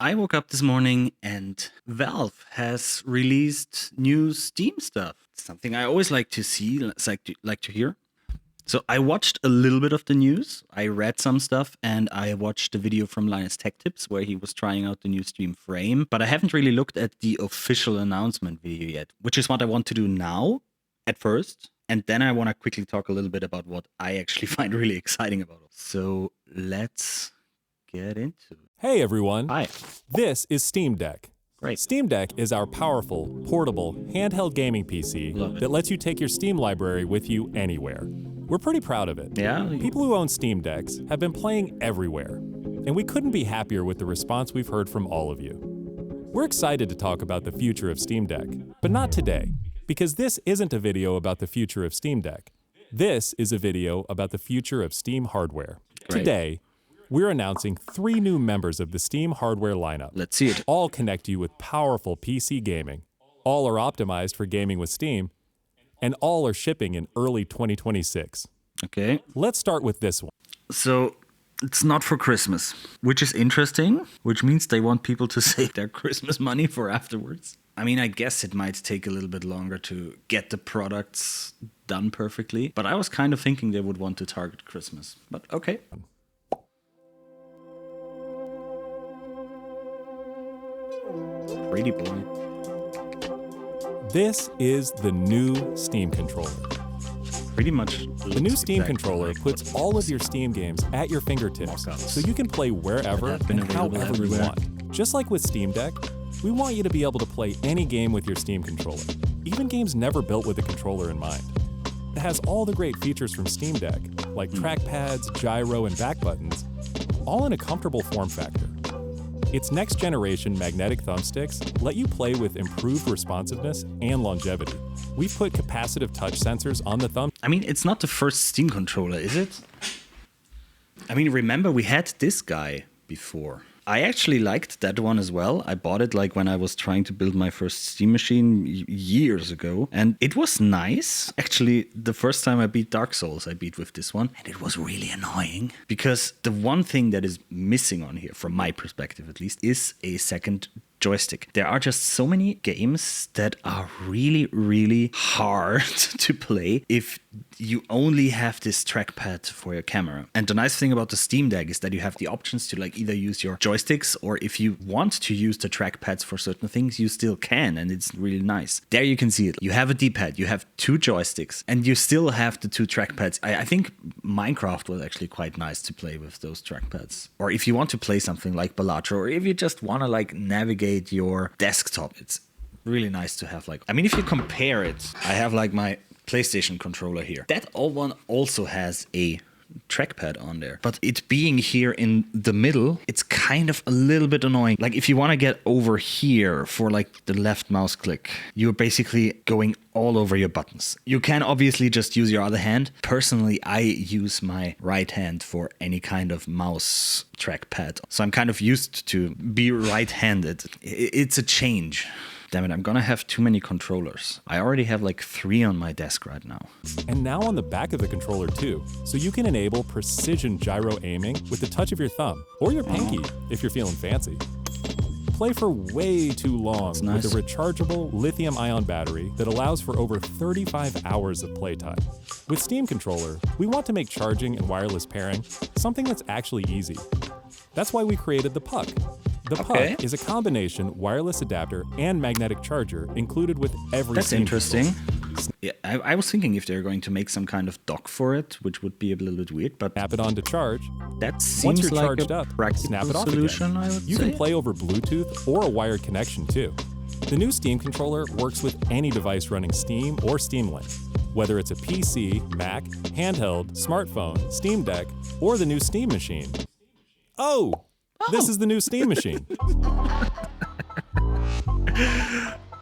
I woke up this morning and Valve has released new Steam stuff. Something I always like to see, like to hear. So I watched a little bit of the news. I read some stuff and I watched a video from Linus Tech Tips where he was trying out the new Steam Frame. But I haven't really looked at the official announcement video yet, which is what I want to do now at first. And then I want to quickly talk a little bit about what I actually find really exciting about it. So let's get into it. Hey everyone. Hi. This is Steam Deck. Great. Steam Deck is our powerful, portable, handheld gaming PC that lets you take your Steam library with you anywhere. We're pretty proud of it. Yeah. People who own Steam Decks have been playing everywhere, and we couldn't be happier with the response we've heard from all of you. We're excited to talk about the future of Steam Deck, but not today, because this isn't a video about the future of Steam Deck. This is a video about the future of Steam hardware. Great. Today, we're announcing 3 new members of the Steam hardware lineup. Let's see it. All connect you with powerful PC gaming. All are optimized for gaming with Steam, and all are shipping in early 2026. Okay. Let's start with this one. So it's not for Christmas, which is interesting, which means they want people to save their Christmas money for afterwards. I mean, I guess it might take a little bit longer to get the products done perfectly, but I was kind of thinking they would want to target Christmas. But okay. Pretty boy. This is the new Steam controller. Pretty much. The new Steam controller puts all of your Steam games at your fingertips, so you can play wherever and however you want. Just like with Steam Deck, we want you to be able to play any game with your Steam controller, even games never built with a controller in mind. It has all the great features from Steam Deck, like trackpads, gyro, and back buttons, all in a comfortable form factor. Its next-generation magnetic thumbsticks let you play with improved responsiveness and longevity. We've put capacitive touch sensors on the thumb. I mean, it's not the first Steam controller, is it? I mean, remember we had this guy before. I actually liked that one as well. I bought it like when I was trying to build my first Steam machine years ago. And it was nice. Actually, the first time I beat Dark Souls, I beat with this one. And it was really annoying. Because the one thing that is missing on here, from my perspective at least, is a second joystick. There are just so many games that are really, really hard to play if you only have this trackpad for your camera. And the nice thing about the Steam Deck is that you have the options to like either use your joysticks, or if you want to use the trackpads for certain things, you still can, and it's really nice. There you can see it. You have a D-pad, you have 2 joysticks, and you still have the 2 trackpads. I think Minecraft was actually quite nice to play with those trackpads. Or if you want to play something like Balatro, or if you just want to like navigate your desktop, it's really nice to have like, I mean, if you compare it, I have like my PlayStation controller here. That old one also has a trackpad on there, but it being here in the middle, it's kind of a little bit annoying. Like if you want to get over here for like the left mouse click, you're basically going all over your buttons. You can obviously just use your other hand. Personally, I use my right hand for any kind of mouse trackpad, so I'm kind of used to be right-handed. It's a change. Damn it, I'm gonna have too many controllers. I already have like 3 on my desk right now. And now on the back of the controller too, so you can enable precision gyro aiming with the touch of your thumb, or your pinky if you're feeling fancy. Play for way too long with a rechargeable lithium-ion battery that allows for over 35 hours of playtime. With Steam Controller, we want to make charging and wireless pairing something that's actually easy. That's why we created the Puck. The Puck is a combination wireless adapter and magnetic charger included with every That's Steam interesting. controller. Yeah, I was thinking if they're going to make some kind of dock for it, which would be a little bit weird, but Snap it on to charge. that Once seems you're like charged a up, practical snap it off solution, again. I would You say. can play over Bluetooth or a wired connection too. The new Steam controller works with any device running Steam or Steam Link, whether it's a PC, Mac, handheld, smartphone, Steam Deck, or the new Steam machine. Oh! This is the new Steam machine.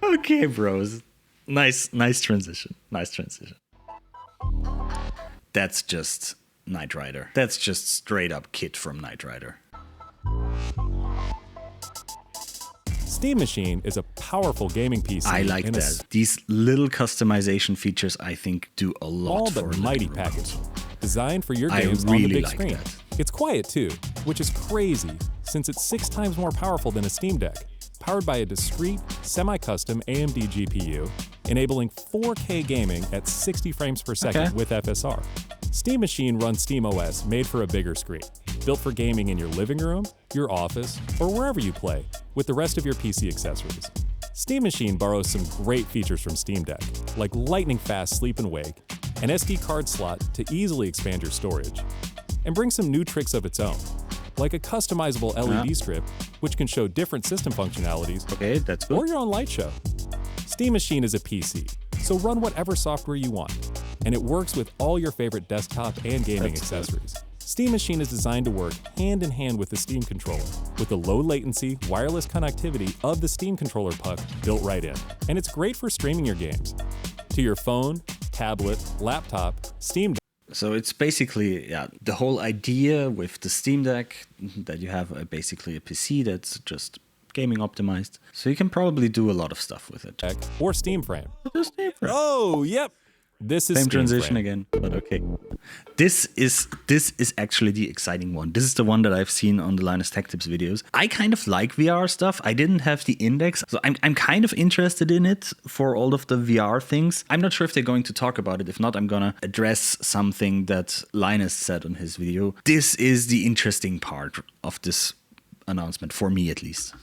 Okay, bros. Nice transition. Nice transition. That's just Knight Rider. That's just straight up Kit from Knight Rider. Steam Machine is a powerful gaming PC. I like in that. These little customization features, I think, do a lot All for but a mighty little package, console. designed for your I games on the really big like screen. that. It's quiet too, which is crazy since it's 6 times more powerful than a Steam Deck, powered by a discrete, semi-custom AMD GPU, enabling 4K gaming at 60 frames per second with FSR. Steam Machine runs SteamOS made for a bigger screen, built for gaming in your living room, your office, or wherever you play, with the rest of your PC accessories. Steam Machine borrows some great features from Steam Deck, like lightning-fast sleep and wake, an SD card slot to easily expand your storage, and brings some new tricks of its own, like a customizable LED strip, which can show different system functionalities, that's good. or your own light show. Steam Machine is a PC, so run whatever software you want, and it works with all your favorite desktop and gaming accessories. Steam Machine is designed to work hand in hand with the Steam controller, with the low latency, wireless connectivity of the Steam controller puck built right in. And it's great for streaming your games to your phone, tablet, laptop, Steam Deck. So it's basically, the whole idea with the Steam Deck, that you have basically a PC that's just gaming optimized. So you can probably do a lot of stuff with it. Or Steam Frame. Steam Frame. Oh, yep. This is same Steam transition Frame. again, but okay. This is actually the exciting one. This is the one that I've seen on the Linus Tech Tips videos. I kind of like VR stuff. I didn't have the index, so I'm kind of interested in it for all of the VR things. I'm not sure if they're going to talk about it. If not, I'm gonna address something that Linus said on his video. This is the interesting part of this announcement, for me at least.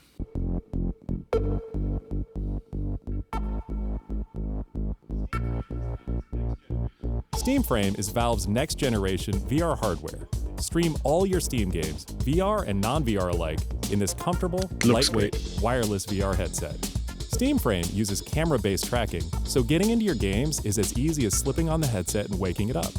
Steam Frame is Valve's next-generation VR hardware. Stream all your Steam games, VR and non-VR alike, in this comfortable, lightweight, wireless VR headset. Steam Frame uses camera-based tracking, so getting into your games is as easy as slipping on the headset and waking it up.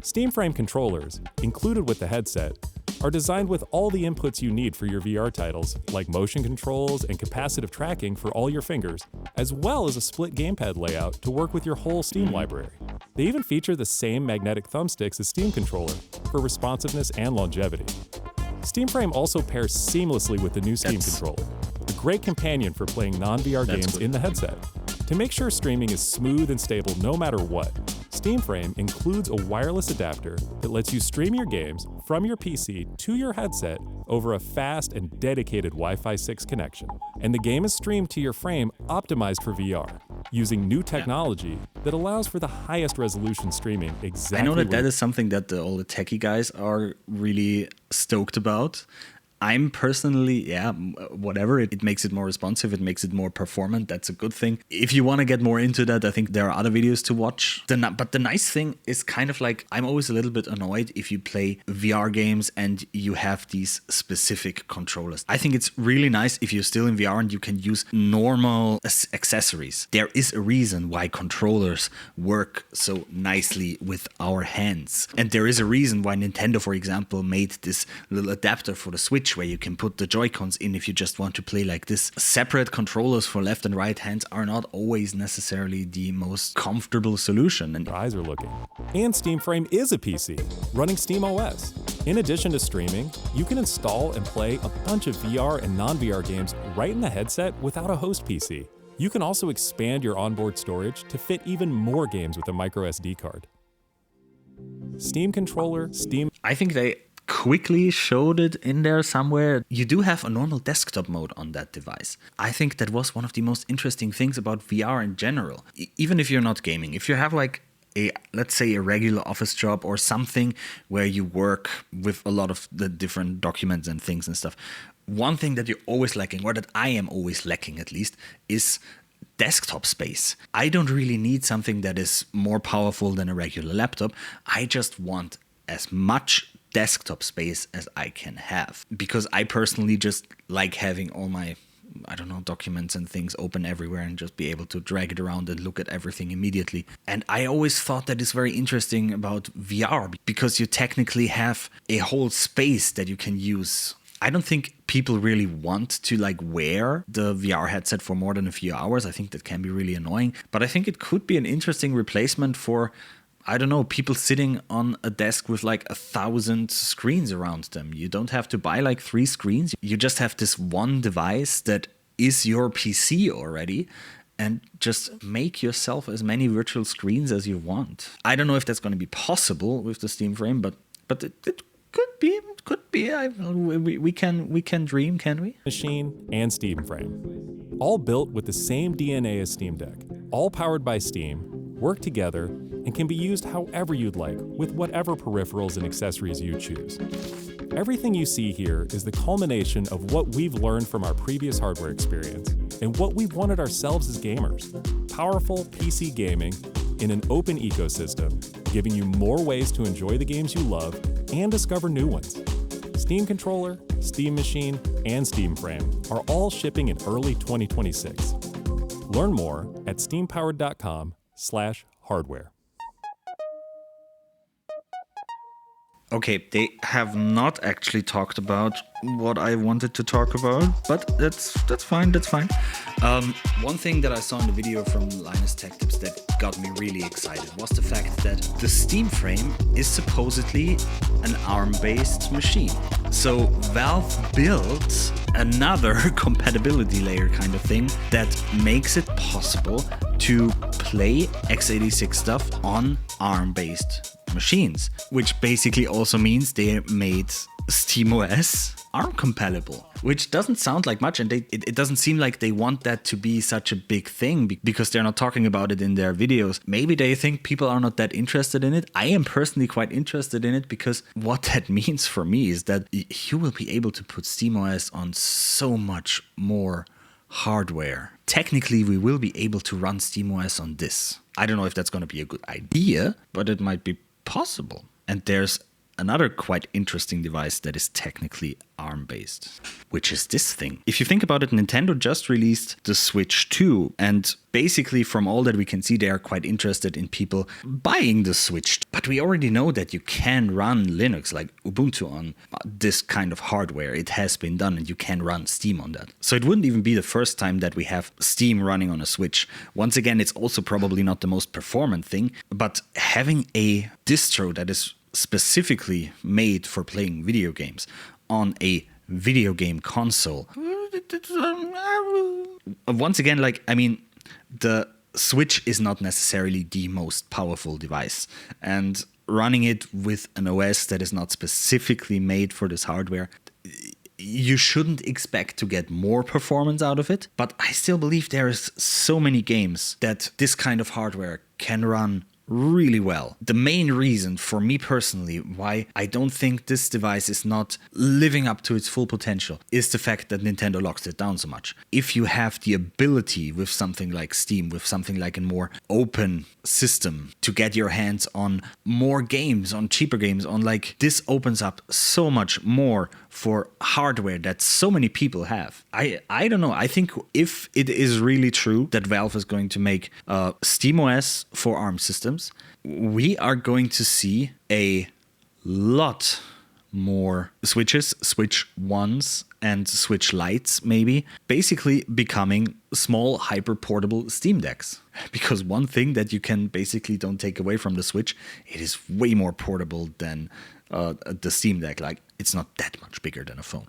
Steam Frame controllers, included with the headset, are designed with all the inputs you need for your VR titles, like motion controls and capacitive tracking for all your fingers, as well as a split gamepad layout to work with your whole Steam library. They even feature the same magnetic thumbsticks as Steam Controller for responsiveness and longevity. Steam Frame also pairs seamlessly with the new Steam Controller, a great companion for playing non-VR games in the headset. To make sure streaming is smooth and stable no matter what, Steam Frame includes a wireless adapter that lets you stream your games from your PC to your headset over a fast and dedicated Wi-Fi 6 connection. And the game is streamed to your frame optimized for VR, using new technology that allows for the highest resolution streaming exactly. I know that is something that all the techie guys are really stoked about. I'm personally, whatever. It makes it more responsive. It makes it more performant. That's a good thing. If you want to get more into that, I think there are other videos to watch. But the nice thing is kind of like, I'm always a little bit annoyed if you play VR games and you have these specific controllers. I think it's really nice if you're still in VR and you can use normal accessories. There is a reason why controllers work so nicely with our hands. And there is a reason why Nintendo, for example, made this little adapter for the Switch where you can put the Joy-Cons in if you just want to play like this. Separate controllers for left and right hands are not always necessarily the most comfortable solution. And your eyes are looking. And Steam Frame is a PC, running SteamOS. In addition to streaming, you can install and play a bunch of VR and non-VR games right in the headset without a host PC. You can also expand your onboard storage to fit even more games with a microSD card. Steam Controller, Steam... I think they quickly showed it in there somewhere. You do have a normal desktop mode on that device. I think that was one of the most interesting things about VR in general. Even if you're not gaming, if you have like let's say a regular office job or something where you work with a lot of the different documents and things and stuff, one thing that you're always lacking, or that I am always lacking at least, is desktop space. I don't really need something that is more powerful than a regular laptop. I just want as much desktop space as I can have, because I personally just like having all my, documents and things open everywhere and just be able to drag it around and look at everything immediately. And I always thought that is very interesting about VR, because you technically have a whole space that you can use. I don't think people really want to wear the VR headset for more than a few hours. I think that can be really annoying, but I think it could be an interesting replacement for, people sitting on a desk with 1,000 screens around them. You don't have to buy 3 screens. You just have this one device that is your PC already, and just make yourself as many virtual screens as you want. I don't know if that's going to be possible with the Steam Frame, but it Could be. We can dream, can we? Machine, and Steam Frame. All built with the same DNA as Steam Deck. All powered by Steam, work together, and can be used however you'd like with whatever peripherals and accessories you choose. Everything you see here is the culmination of what we've learned from our previous hardware experience and what we've wanted ourselves as gamers. Powerful PC gaming in an open ecosystem, giving you more ways to enjoy the games you love and discover new ones. Steam Controller, Steam Machine, and Steam Frame are all shipping in early 2026. Learn more at steampowered.com/hardware. Okay, they have not actually talked about what I wanted to talk about, but that's fine. One thing that I saw in the video from Linus Tech Tips that got me really excited was the fact that the Steam Frame is supposedly an ARM-based machine. So Valve built another compatibility layer kind of thing that makes it possible to play x86 stuff on ARM-based machines, which basically also means they made SteamOS ARM compatible, which doesn't sound like much, and it doesn't seem like they want that to be such a big thing because they're not talking about it in their videos. Maybe they think people are not that interested in it. I am personally quite interested in it because what that means for me is that you will be able to put SteamOS on so much more hardware. Technically, we will be able to run SteamOS on this. I don't know if that's going to be a good idea, but it might be possible. And there's another quite interesting device that is technically ARM-based, which is this thing. If you think about it, Nintendo just released the Switch 2, and basically from all that we can see, they are quite interested in people buying the Switch. But we already know that you can run Linux, like Ubuntu, on this kind of hardware. It has been done, and you can run Steam on that. So it wouldn't even be the first time that we have Steam running on a Switch. Once again, it's also probably not the most performant thing, but having a distro that is specifically made for playing video games on a video game console. Once again, the Switch is not necessarily the most powerful device, and running it with an OS that is not specifically made for this hardware, you shouldn't expect to get more performance out of it. But I still believe there is so many games that this kind of hardware can run really well. The main reason for me personally why I don't think this device is not living up to its full potential is the fact that Nintendo locks it down so much. If you have the ability with something like Steam, with something like a more open system to get your hands on more games, on cheaper games, this opens up so much more for hardware that so many people have. I don't know. I think if it is really true that Valve is going to make SteamOS for ARM systems, we are going to see a lot more Switches, Switch 1s and Switch Lites maybe, basically becoming small hyper-portable Steam Decks. Because one thing that you can basically don't take away from the Switch, it is way more portable than the Steam Deck. It's not that much bigger than a phone.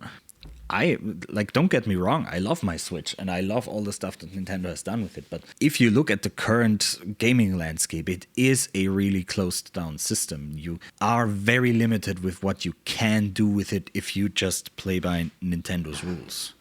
Don't get me wrong, I love my Switch and I love all the stuff that Nintendo has done with it. But if you look at the current gaming landscape, it is a really closed down system. You are very limited with what you can do with it if you just play by Nintendo's rules.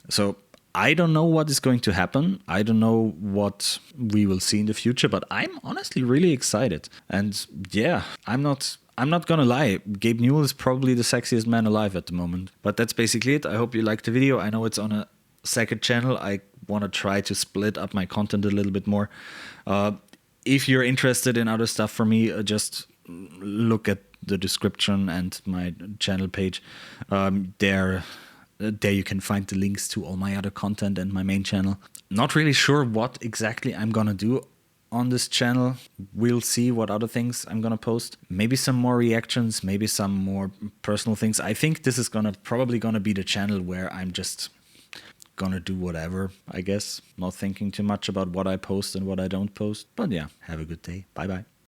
So I don't know what is going to happen. I don't know what we will see in the future, but I'm honestly really excited. And yeah, I'm not gonna lie, Gabe Newell is probably the sexiest man alive at the moment. But that's basically it. I hope you liked the video. I know it's on a second channel. I want to try to split up my content a little bit more. If you're interested in other stuff from me, just look at the description and my channel page. There you can find the links to all my other content and my main channel. Not really sure what exactly I'm gonna do on this channel. We'll see what other things I'm gonna post. Maybe some more reactions, maybe some more personal things. I think this is probably gonna be the channel where I'm just gonna do whatever, I guess. Not thinking too much about what I post and what I don't post. But yeah, have a good day. Bye bye.